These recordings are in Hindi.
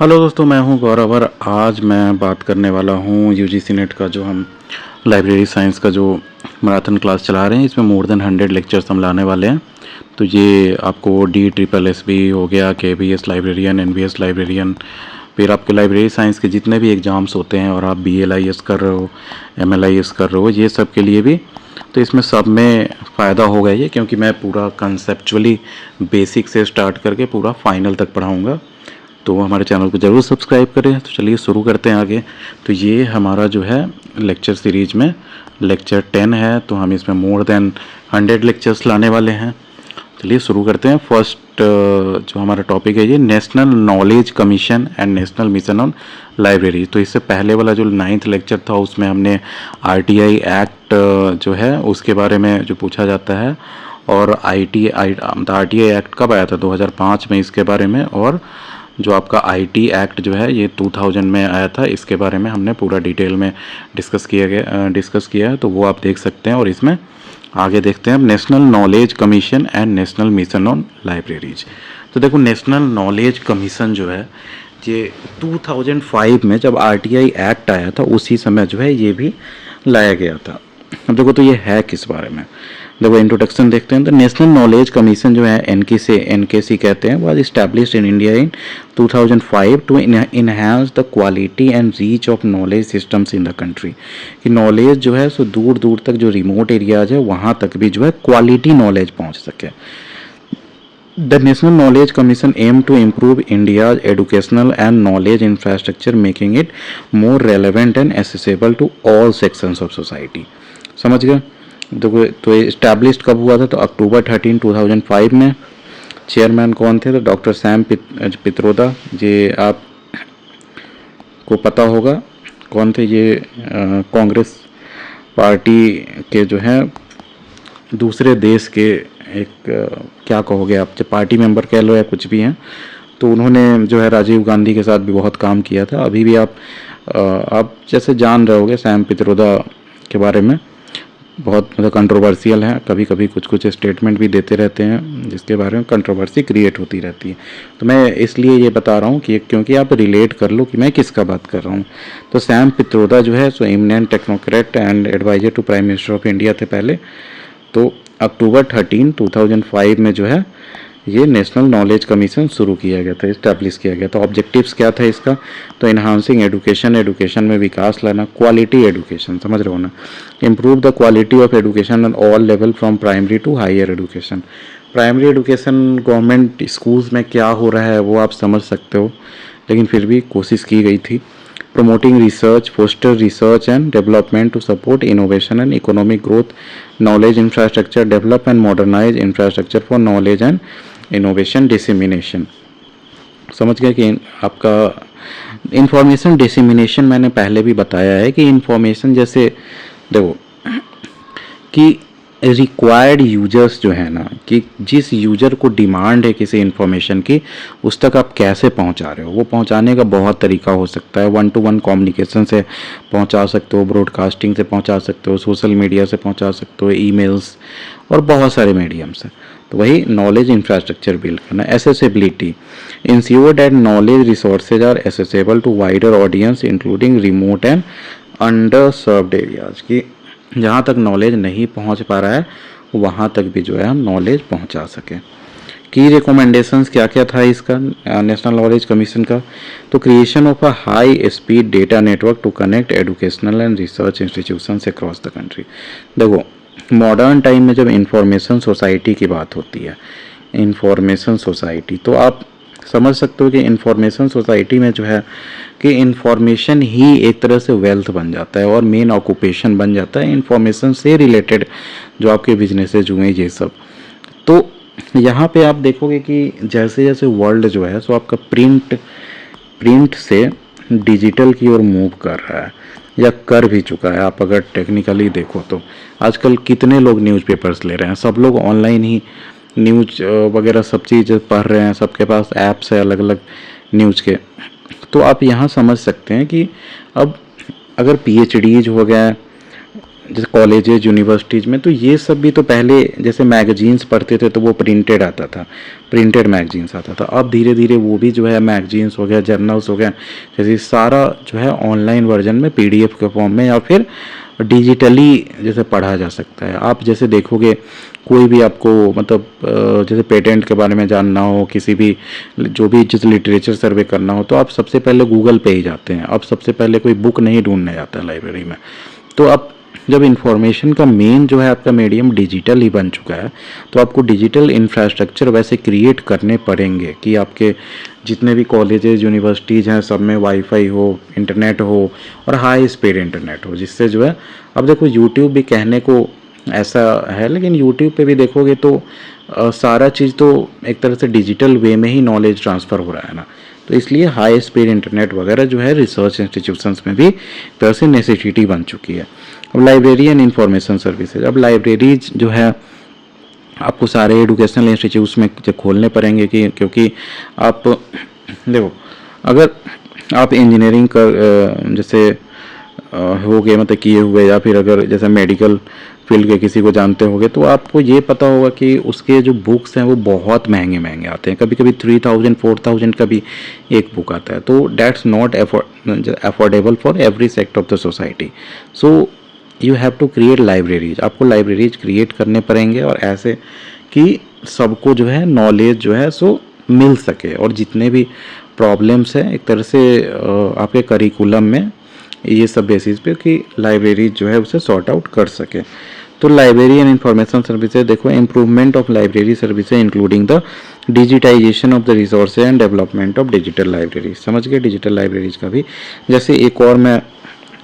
हेलो दोस्तों, मैं हूं गौरव और आज मैं बात करने वाला हूं यूजीसी नेट का जो हम लाइब्रेरी साइंस का जो मैराथन क्लास चला रहे हैं। इसमें मोर देन 100 लेक्चर्स हम लाने वाले हैं। तो ये आपको DSSS हो गया, KBS लाइब्रेरियन, NBS लाइब्रेरियन, फिर आपके लाइब्रेरी साइंस के जितने भी एग्ज़ाम्स होते हैं और आप BLIS कर रहे हो, MLIS कर रहे हो, ये सब के लिए भी तो इसमें सब में फ़ायदा होगा ये, क्योंकि मैं पूरा कंसेप्चुअली बेसिक से स्टार्ट करके पूरा फाइनल तक पढ़ाऊँगा। तो हमारे चैनल को ज़रूर सब्सक्राइब करें। तो चलिए शुरू करते हैं आगे। तो ये हमारा जो है लेक्चर सीरीज में लेक्चर 10 है। तो हम इसमें मोर देन 100 लेक्चर्स लाने वाले हैं। चलिए शुरू करते हैं। फर्स्ट जो हमारा टॉपिक है ये national knowledge commission and national mission on library. तो इससे पहले वाला जो 9th लेक्चर था उसमें हमने RTI एक्ट जो है उसके बारे में जो पूछा जाता है, और RTI एक्ट कब आया था, 2005 में, इसके बारे में। और जो आपका IT एक्ट जो है ये 2000 में आया था, इसके बारे में हमने पूरा डिटेल में डिस्कस किया है। तो वो आप देख सकते हैं। और इसमें आगे देखते हैं national knowledge commission and national mission on libraries. तो देखो, नेशनल नॉलेज कमीशन जो है ये 2005 में जब RTI एक्ट आया था उसी समय जो है ये भी लाया गया था। अब देखो, तो ये है किस बारे में। देखो, इंट्रोडक्शन देखते हैं। तो नेशनल नॉलेज कमीशन जो है NKC कहते हैं, was established in India in 2005 to enhance the quality and reach of knowledge systems in the country. कि नॉलेज जो है सो दूर दूर तक, जो रिमोट एरियाज है वहाँ तक भी जो है क्वालिटी नॉलेज पहुँच सके। The National Knowledge Commission aimed to improve India's educational and knowledge infrastructure, making it more relevant and accessible to all sections of society। समझ गए। तो इस्टेब्लिश कब हुआ था, तो अक्टूबर 13, 2005 में। चेयरमैन कौन थे, तो डॉक्टर सैम पित्रोदा। ये आप को पता होगा कौन थे। ये कांग्रेस पार्टी के जो हैं दूसरे देश के एक क्या कहोगे आप, जो पार्टी मेंबर कह लो या कुछ भी हैं। तो उन्होंने जो है राजीव गांधी के साथ भी बहुत काम किया था। अभी भी आप जैसे जान रहे होगे सैम पित्रोदा के बारे में, बहुत मतलब कंट्रोवर्शियल है। कभी कभी कुछ कुछ स्टेटमेंट भी देते रहते हैं जिसके बारे में कंट्रोवर्सी क्रिएट होती रहती है। तो मैं इसलिए ये बता रहा हूँ कि क्योंकि आप रिलेट कर लो कि मैं किसका बात कर रहा हूँ। तो सैम पित्रोदा जो है सो eminent technocrat and advisor to prime minister of India थे पहले। तो अक्टूबर 13, 2005 में जो है ये नेशनल नॉलेज कमीशन शुरू किया गया था, इस्टेब्लिश किया गया था। ऑब्जेक्टिव्स क्या था इसका, तो इन्हांसिंग एडुकेशन में विकास लाना, क्वालिटी एडुकेशन, समझ रहे हो ना, improve the quality of education on all level from primary to higher education. Primary education government schools में क्या हो रहा है वो आप समझ सकते हो, लेकिन फिर भी कोशिश की गई थी। promoting research, foster research and development to support innovation and economic growth, knowledge infrastructure, develop and modernize infrastructure for knowledge and innovation dissemination। समझ गए कि आपका इंफॉर्मेशन डिसेमिनेशन मैंने पहले भी बताया है कि इंफॉर्मेशन जैसे देखो कि रिक्वायर्ड यूजर्स जो है ना, कि जिस यूजर को डिमांड है किसी इन्फॉर्मेशन की उस तक आप कैसे पहुंचा रहे हो। वो पहुंचाने का बहुत तरीका हो सकता है। 1-to-1 कम्युनिकेशन से पहुंचा सकते हो, ब्रॉडकास्टिंग से पहुंचा सकते हो, सोशल मीडिया से पहुंचा सकते हो, ईमेल्स और बहुत सारे मीडियम्स हैं। तो वही नॉलेज इंफ्रास्ट्रक्चर बिल्ड करना। Accessibility, ensure that knowledge resources are accessible to wider audience including remote and under served areas. की जहाँ तक नॉलेज नहीं पहुँच पा रहा है वहाँ तक भी जो है हम नॉलेज पहुँचा सकें। की रिकमेंडेशंस क्या क्या था इसका नेशनल नॉलेज कमीशन का, तो creation of a high speed data network to connect educational and research institutions across the country. देखो, मॉडर्न टाइम में जब इंफॉर्मेशन सोसाइटी की बात होती है, इंफॉर्मेशन सोसाइटी, तो आप समझ सकते हो कि इंफॉर्मेशन सोसाइटी में जो है कि इंफॉर्मेशन ही एक तरह से वेल्थ बन जाता है और मेन ऑक्यूपेशन बन जाता है इंफॉर्मेशन से रिलेटेड जो आपके बिजनेसेज हुए ये सब। तो यहाँ पे आप देखोगे कि जैसे जैसे वर्ल्ड जो है सो आपका प्रिंट से डिजिटल की ओर मूव कर रहा है या कर भी चुका है। आप अगर टेक्निकली देखो तो आजकल कितने लोग न्यूज़पेपर्स ले रहे हैं, सब लोग ऑनलाइन ही न्यूज वगैरह सब चीज़ पढ़ रहे हैं, सबके पास ऐप्स है अलग अलग न्यूज़ के। तो आप यहाँ समझ सकते हैं कि अब अगर PhDs हो गए जैसे कॉलेजेज यूनिवर्सिटीज़ में, तो ये सब भी तो पहले जैसे मैगजीन्स पढ़ते थे तो वो प्रिंटेड आता था, प्रिंटेड मैगजीन्स आता था। अब धीरे धीरे वो भी जो है मैगजीन्स हो गया, जर्नल्स हो गया, जैसे सारा जो है ऑनलाइन वर्जन में PDF के फॉर्म में या फिर डिजिटली जैसे पढ़ा जा सकता है। आप जैसे देखोगे कोई भी आपको मतलब जैसे पेटेंट के बारे में जानना हो, किसी भी जो भी जैसे लिटरेचर सर्वे करना हो, तो आप सबसे पहले गूगल पे ही जाते हैं। अब सबसे पहले कोई बुक नहीं ढूंढने जाता है लाइब्रेरी में। तो अब जब इंफॉर्मेशन का मेन जो है आपका मीडियम डिजिटल ही बन चुका है, तो आपको डिजिटल इंफ्रास्ट्रक्चर वैसे क्रिएट करने पड़ेंगे कि आपके जितने भी कॉलेजेस यूनिवर्सिटीज़ हैं सब में वाईफाई हो, इंटरनेट हो और हाई स्पीड इंटरनेट हो, जिससे जो है अब देखो यूट्यूब भी कहने को ऐसा है, लेकिन यूट्यूब पे भी देखोगे तो सारा चीज़ तो एक तरह से डिजिटल वे में ही नॉलेज ट्रांसफ़र हो रहा है ना। तो इसलिए हाई स्पीड इंटरनेट वगैरह जो है रिसर्च इंस्टीट्यूशंस में भी तरह से नेसेसिटी बन चुकी है। अब लाइब्रेरी एंड इंफॉर्मेशन सर्विसेज, अब लाइब्रेरीज जो है आपको सारे एजुकेशनल इंस्टीट्यूट्स में जब खोलने पड़ेंगे कि क्योंकि आप देखो अगर आप इंजीनियरिंग कर जैसे हो गए मतलब किए हुए, या फिर अगर जैसे मेडिकल फील्ड के किसी को जानते होंगे तो आपको ये पता होगा कि उसके जो बुक्स हैं वो बहुत महंगे महंगे आते हैं, कभी कभी 3000 4000 का भी एक बुक आता है। तो that's not affordable for every sector of the society. So you have to create libraries, आपको लाइब्रेरीज क्रिएट करने पड़ेंगे और ऐसे कि सबको जो है नॉलेज जो है सो मिल सके, और जितने भी प्रॉब्लम्स हैं एक तरह से आपके करिकुलम में ये सब बेसिस पे कि लाइब्रेरी जो है उसे सॉर्ट आउट कर सके। तो लाइब्रेरी एंड इंफॉर्मेशन सर्विसेज देखो, improvement of library services including the digitization of the resources and development of digital library. समझ गए डिजिटल लाइब्रेरीज का भी। जैसे एक और मैं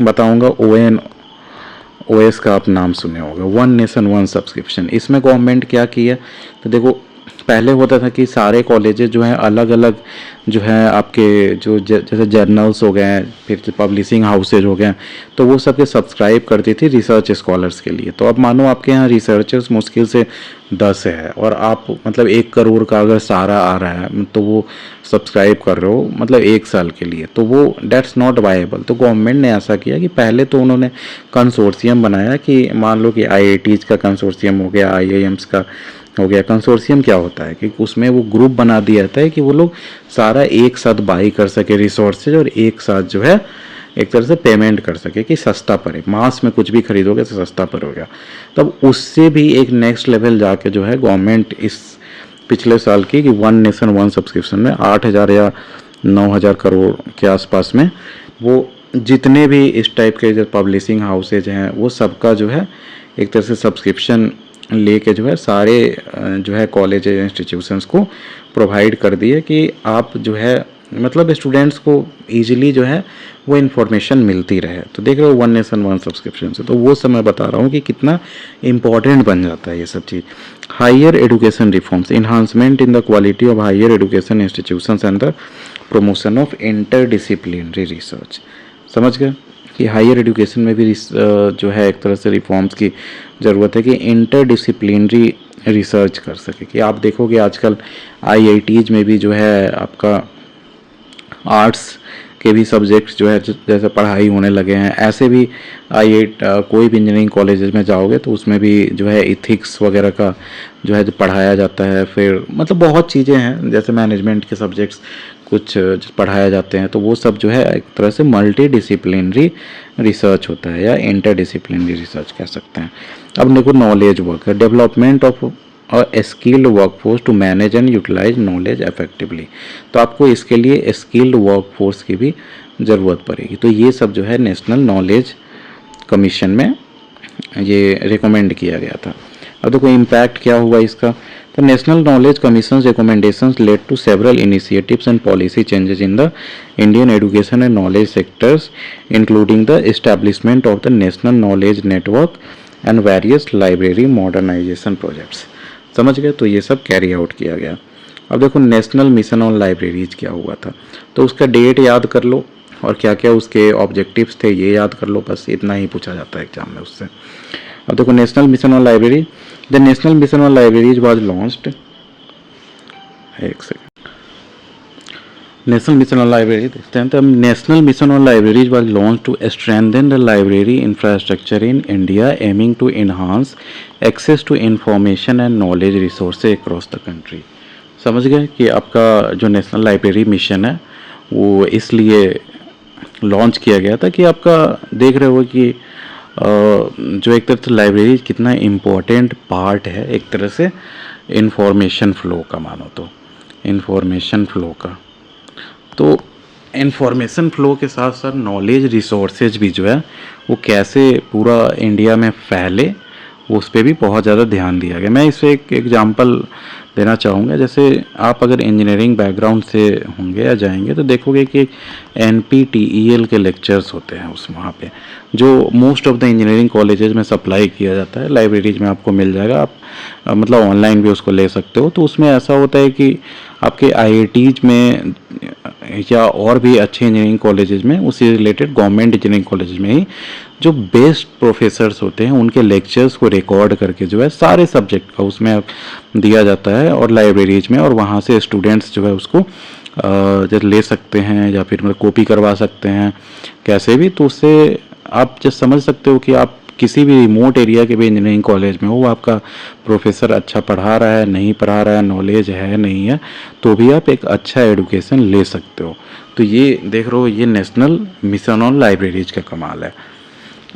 बताऊंगा, ONOS का आप नाम सुने होगा, वन नेशन वन सब्सक्रिप्शन। इसमें गवर्नमेंट क्या की है, तो देखो पहले होता था कि सारे कॉलेजेस जो हैं अलग अलग जो है आपके जो जैसे जर्नल्स हो गए, फिर पब्लिशिंग हाउसेज हो गए, तो वो सब के सब्सक्राइब करती थी रिसर्च स्कॉलर्स के लिए। तो अब मानो आपके यहाँ रिसर्चर्स मुश्किल से 10 है और आप मतलब 1 करोड़ का अगर सारा आ रहा है तो वो सब्सक्राइब कर रहे हो मतलब 1 साल के लिए, तो वो डेट्स नॉट वायबल। तो गवर्नमेंट ने ऐसा किया कि पहले तो उन्होंने कंसोर्शियम बनाया कि मान लो कि IITs का कंसोर्शियम हो गया, IIMs का हो गया। कंसोर्शियम क्या होता है कि उसमें वो ग्रुप बना दिया जाता है कि वो लोग सारा एक साथ बाई कर सके रिसोर्सेज, और एक साथ जो है एक तरह से पेमेंट कर सके कि सस्ता पड़े, मास में कुछ भी खरीदोगे तो सस्ता पड़ेगा। तब उससे भी एक नेक्स्ट लेवल जाके जो है गवर्नमेंट इस पिछले साल की कि वन नेशन वन सब्सक्रिप्शन में 8000 या 9000 करोड़ के आसपास में वो जितने भी इस टाइप के जो पब्लिशिंग हाउसेज हैं वो सबका जो है एक तरह से सब्सक्रिप्शन लेके जो है सारे जो है कॉलेज इंस्टीट्यूशंस को प्रोवाइड कर दिए कि आप जो है मतलब स्टूडेंट्स को इजीली जो है वो इन्फॉर्मेशन मिलती रहे। तो देख रहे हो वन नेशन वन सब्सक्रिप्शन से, तो वो सब मैं बता रहा हूँ कि कितना इम्पॉर्टेंट बन जाता है ये सब चीज़। Higher education reforms, enhancement in the quality of higher education institutions and the promotion of interdisciplinary research. समझ गए कि हायर एजुकेशन में भी जो है एक तरह से रिफॉर्म्स की ज़रूरत है कि इंटरडिसिप्लिनरी रिसर्च कर सके। कि आप देखोगे आजकल IITs में भी जो है आपका आर्ट्स के भी सब्जेक्ट्स जो है जैसे पढ़ाई होने लगे हैं, ऐसे भी कोई भी इंजीनियरिंग कॉलेजेस में जाओगे तो उसमें भी जो है इथिक्स वगैरह का जो है जो पढ़ाया जाता है। फिर मतलब बहुत चीज़ें हैं, जैसे मैनेजमेंट के सब्जेक्ट्स कुछ पढ़ाया जाते हैं, तो वो सब जो है एक तरह से मल्टी डिसिप्लिनरी रिसर्च होता है या इंटरडिसिप्लिनरी रिसर्च कह सकते हैं। अब देखो नॉलेज वर्क है, development of skilled workforce to manage and utilize knowledge effectively. तो आपको इसके लिए स्किल्ड वर्कफोर्स की भी ज़रूरत पड़ेगी। तो ये सब जो है नेशनल नॉलेज कमीशन में ये रिकमेंड किया गया था। अब देखो इम्पैक्ट क्या हुआ इसका, तो national knowledge commission recommendations led to several initiatives and policy changes in the Indian education and knowledge sectors including the establishment of the national knowledge network and various library modernization projects. समझ गए, तो ये सब कैरी आउट किया गया। अब देखो नेशनल मिशन ऑन लाइब्रेरीज क्या हुआ था, तो उसका डेट याद कर लो और क्या क्या उसके ऑब्जेक्टिव्स थे ये याद कर लो, बस इतना ही पूछा जाता है एग्जाम में उससे। अब देखो national mission on library, the national mission on libraries was launched, एक second, national mission on library देखते हैं। तो national mission on libraries was launch to strengthen the library infrastructure in India aiming to enhance access to information and knowledge resources across the country. समझ गए कि आपका जो नेशनल लाइब्रेरी मिशन है वो इसलिए लॉन्च किया गया था कि आपका देख रहे हो कि जो एक तरह से लाइब्रेरी कितना इम्पोर्टेंट पार्ट है एक तरह से इंफॉर्मेशन फ्लो का, मानो तो इंफॉर्मेशन फ्लो का। तो इंफॉर्मेशन फ्लो के साथ साथ नॉलेज रिसोर्सेज भी जो है वो कैसे पूरा इंडिया में फैले उस पर भी बहुत ज़्यादा ध्यान दिया गया। मैं इससे एक एग्जांपल देना चाहूँगा। जैसे आप अगर इंजीनियरिंग बैकग्राउंड से होंगे या जाएंगे तो देखोगे कि NPTEL के लेक्चर्स होते हैं उस वहाँ पे, जो most of the engineering colleges में सप्लाई किया जाता है। लाइब्रेरीज में आपको मिल जाएगा, आप मतलब ऑनलाइन भी उसको ले सकते हो। तो उसमें ऐसा होता है कि आपके IITs में या और भी अच्छे इंजीनियरिंग कॉलेजेस में उससे रिलेटेड गवर्नमेंट इंजीनियरिंग कॉलेजेस में ही जो बेस्ट प्रोफेसर्स होते हैं उनके लेक्चर्स को रिकॉर्ड करके जो है सारे सब्जेक्ट का उसमें दिया जाता है और लाइब्रेरीज में, और वहाँ से स्टूडेंट्स जो है उसको जब ले सकते हैं या फिर मतलब कॉपी करवा सकते हैं कैसे भी। तो उससे आप जब समझ सकते हो कि आप किसी भी रिमोट एरिया के भी इंजीनियरिंग कॉलेज में हो, आपका प्रोफेसर अच्छा पढ़ा रहा है नहीं पढ़ा रहा है, नॉलेज है नहीं है, तो भी आप एक अच्छा एडुकेशन ले सकते हो। तो ये देख रहे हो, ये नेशनल मिशन ऑन लाइब्रेरीज का कमाल है।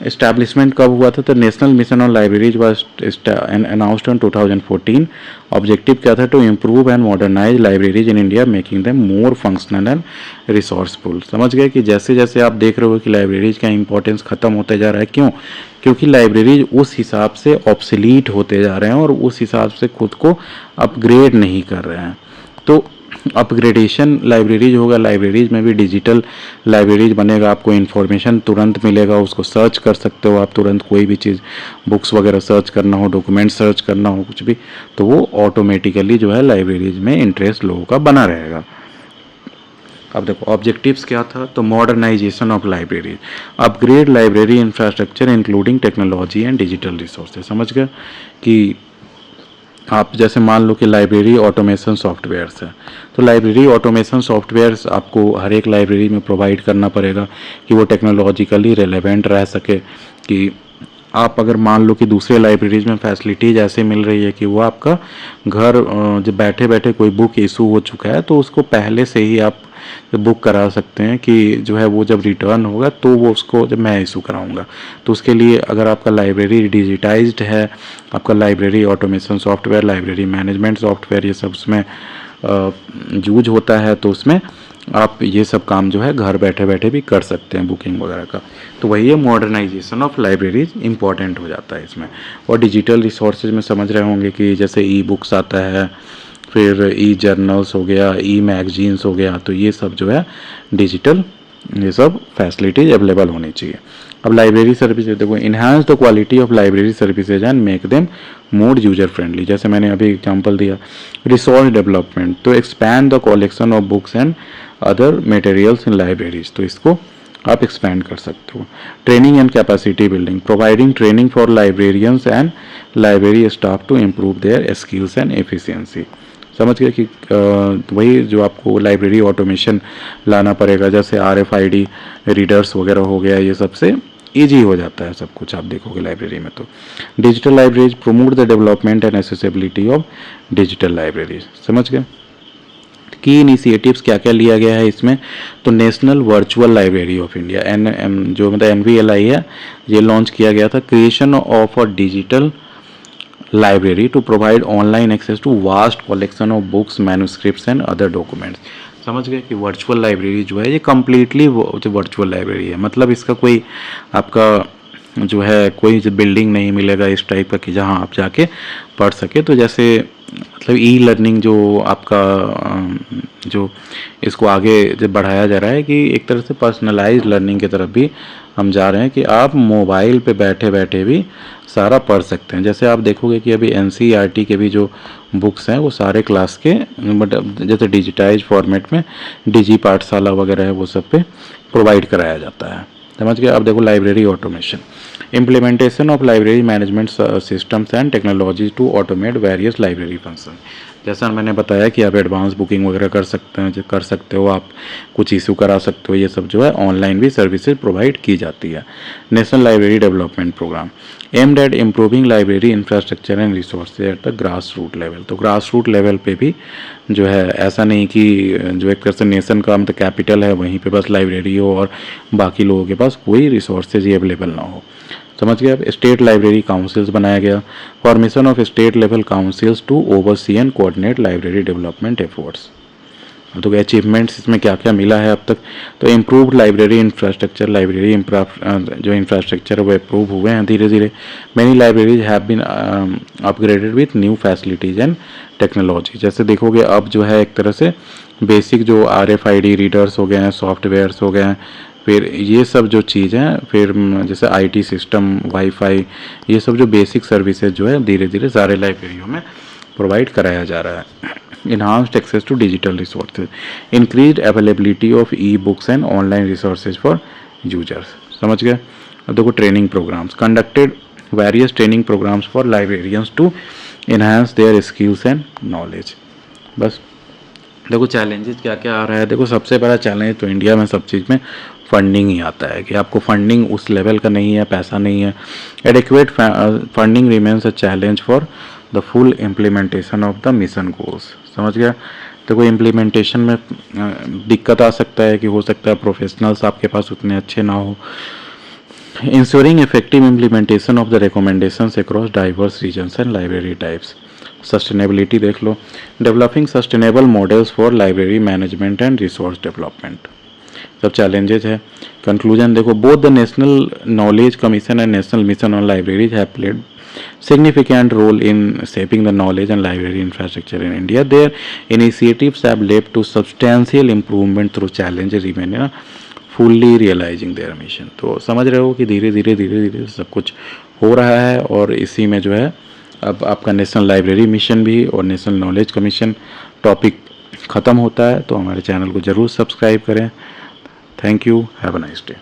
एस्टैब्लिशमेंट कब हुआ था? तो national mission on libraries was announced in 2014। Objective क्या था? To improve and modernize libraries in India making them more functional and resourceful. समझ गए कि जैसे जैसे आप देख रहे हो कि लाइब्रेरीज का इंपॉर्टेंस खत्म होते जा रहा है। क्यों? क्योंकि लाइब्रेरीज उस हिसाब से ऑब्सलीट होते जा रहे हैं और उस हिसाब से खुद को अपग्रेड नहीं कर रहे हैं। तो अपग्रेडेशन लाइब्रेरीज होगा, लाइब्रेरीज में भी डिजिटल लाइब्रेरीज बनेगा, आपको इन्फॉर्मेशन तुरंत मिलेगा, उसको सर्च कर सकते हो आप तुरंत, कोई भी चीज़ बुक्स वगैरह सर्च करना हो, डॉक्यूमेंट सर्च करना हो, कुछ भी, तो वो ऑटोमेटिकली जो है लाइब्रेरीज में इंटरेस्ट लोगों का बना रहेगा। अब देखो ऑब्जेक्टिव्स क्या था? तो modernization of library, upgrade library infrastructure including technology and digital resources. समझ गए कि आप जैसे मान लो कि लाइब्रेरी ऑटोमेशन सॉफ्टवेयर्स है, तो लाइब्रेरी ऑटोमेशन सॉफ्टवेयर्स आपको हर एक लाइब्रेरी में प्रोवाइड करना पड़ेगा कि वो टेक्नोलॉजिकली रेलेवेंट रह सके। कि आप अगर मान लो कि दूसरे लाइब्रेरीज में फैसिलिटीज ऐसे मिल रही है कि वो आपका घर जब बैठे बैठे कोई बुक इशू हो चुका है तो उसको पहले से ही आप बुक करा सकते हैं कि जो है वो जब रिटर्न होगा तो वो उसको जब मैं इशू कराऊंगा। तो उसके लिए अगर आपका लाइब्रेरी डिजिटाइज्ड है, आपका library automation software, library management software, ये सब उसमें यूज होता है, तो उसमें आप ये सब काम जो है घर बैठे बैठे भी कर सकते हैं बुकिंग वगैरह का। तो वही है मॉडर्नाइजेशन ऑफ लाइब्रेरीज इंपॉर्टेंट हो जाता है इसमें। और डिजिटल रिसोर्सेज में समझ रहे होंगे कि जैसे ई बुक्स आता है, फिर ई जर्नल्स हो गया, ई मैगजीन्स हो गया, तो ये सब जो है डिजिटल ये सब फैसिलिटीज अवेलेबल होनी चाहिए। अब लाइब्रेरी सर्विसेज देखो, enhance the quality of library services and make them more user friendly. जैसे मैंने अभी एग्जांपल दिया, रिसोर्स डेवलपमेंट, तो expand the collection of books and other materials in libraries, तो इसको आप एक्सपैंड कर सकते हो। Training and capacity building, providing training for librarians and library staff to improve their skills and efficiency. समझ गए कि वही जो आपको लाइब्रेरी ऑटोमेशन लाना पड़ेगा, जैसे RFID रीडर्स वगैरह हो गया, ये सबसे ईजी हो जाता है सब कुछ, आप देखोगे लाइब्रेरी में। तो digital libraries promote the development and accessibility of digital libraries. समझ गए की इनिशिएटिव्स क्या क्या लिया गया है इसमें? तो national virtual library of India जो मतलब NVLI है, ये लॉन्च किया गया था। Creation of a digital library to provide online access to vast collection of books, manuscripts and other documents। समझ गए कि वर्चुअल लाइब्रेरी जो है ये कम्प्लीटली वर्चुअल लाइब्रेरी है। मतलब इसका कोई आपका जो है कोई बिल्डिंग नहीं मिलेगा इस टाइप का कि जहाँ आप जाके पढ़ सके। तो जैसे मतलब ई लर्निंग जो आपका जो इसको आगे जब बढ़ाया जा रहा है कि एक तरह से पर्सनलाइज्ड लर्निंग की तरफ भी हम जा रहे हैं कि आप मोबाइल पे बैठे बैठे भी सारा पढ़ सकते हैं। जैसे आप देखोगे कि अभी NCERT के भी जो बुक्स हैं वो सारे क्लास के मतलब जैसे डिजिटाइज फॉर्मेट में डिजी पाठशाला वगैरह है वो सब पे प्रोवाइड कराया जाता है। समझ गए? अब देखो library automation, implementation of library management systems and technology to automate various library function. जैसा मैंने बताया कि आप एडवांस बुकिंग वगैरह कर सकते हो, आप कुछ इशू करा सकते हो, ये सब जो है ऑनलाइन भी सर्विसेज प्रोवाइड की जाती है। National library development program aimed at improving library infrastructure and resources at the grass root level. तो ग्रास रूट लेवल पे भी जो है ऐसा नहीं कि जो एक तरह से नेशन का मतलब कैपिटल है वहीं पे बस लाइब्रेरी हो और बाकी लोगों के पास कोई रिसोर्सेज ही अवेलेबल ना हो। समझ गए आप। स्टेट लाइब्रेरी काउंसिल्स बनाया गया, formation of state level councils to oversee and coordinate library development efforts. तो अचीवमेंट्स इसमें क्या क्या मिला है अब तक, तो इम्प्रूव्ड लाइब्रेरी इंफ्रास्ट्रक्चर, लाइब्रेरी जो इंफ्रास्ट्रक्चर है वो इम्प्रूव हुए हैं धीरे धीरे। Many libraries have been upgraded with new facilities and technology. जैसे देखोगे अब जो है एक तरह से बेसिक जो RFID रीडर्स हो गए हैं, सॉफ्टवेयर्स हो गए हैं, फिर ये सब जो चीज़ हैं, फिर जैसे IT सिस्टम, वाईफाई, ये सब जो बेसिक सर्विसेज जो है धीरे धीरे सारे लाइब्रेरियों में प्रोवाइड कराया जा रहा है। enhanced access to digital resources, increased availability of e-books and online resources for users। समझ गए। अब देखो training programs conducted various training programs for librarians to enhance their skills and knowledge. बस देखो चैलेंजेस क्या क्या आ रहा है। देखो सबसे बड़ा चैलेंज तो इंडिया में सब चीज़ में फंडिंग ही आता है कि आपको फंडिंग उस लेवल का नहीं है, पैसा नहीं है। Adequate funding remains a challenge for the full implementation of the mission goals. समझ गया। तो कोई इम्प्लीमेंटेशन में दिक्कत आ सकता है कि हो सकता है प्रोफेशनल्स आपके पास उतने अच्छे ना हो। Ensuring effective implementation of the recommendations across diverse regions and library types. Sustainability देख लो, developing sustainable models for library management and resource development, सब चैलेंजेज है। कंक्लूजन देखो, both the national knowledge commission and national mission on libraries have played significant role in shaping the knowledge and library infrastructure in India. Their initiatives have led to substantial improvement through challenges remain fully realizing their mission। तो समझ रहे हो कि धीरे धीरे सब कुछ हो रहा है और इसी में जो है अब आपका नेशनल लाइब्रेरी मिशन भी और नेशनल नॉलेज कमीशन टॉपिक ख़त्म होता है। तो हमारे चैनल को ज़रूर सब्सक्राइब करें। Thank you, have a nice day.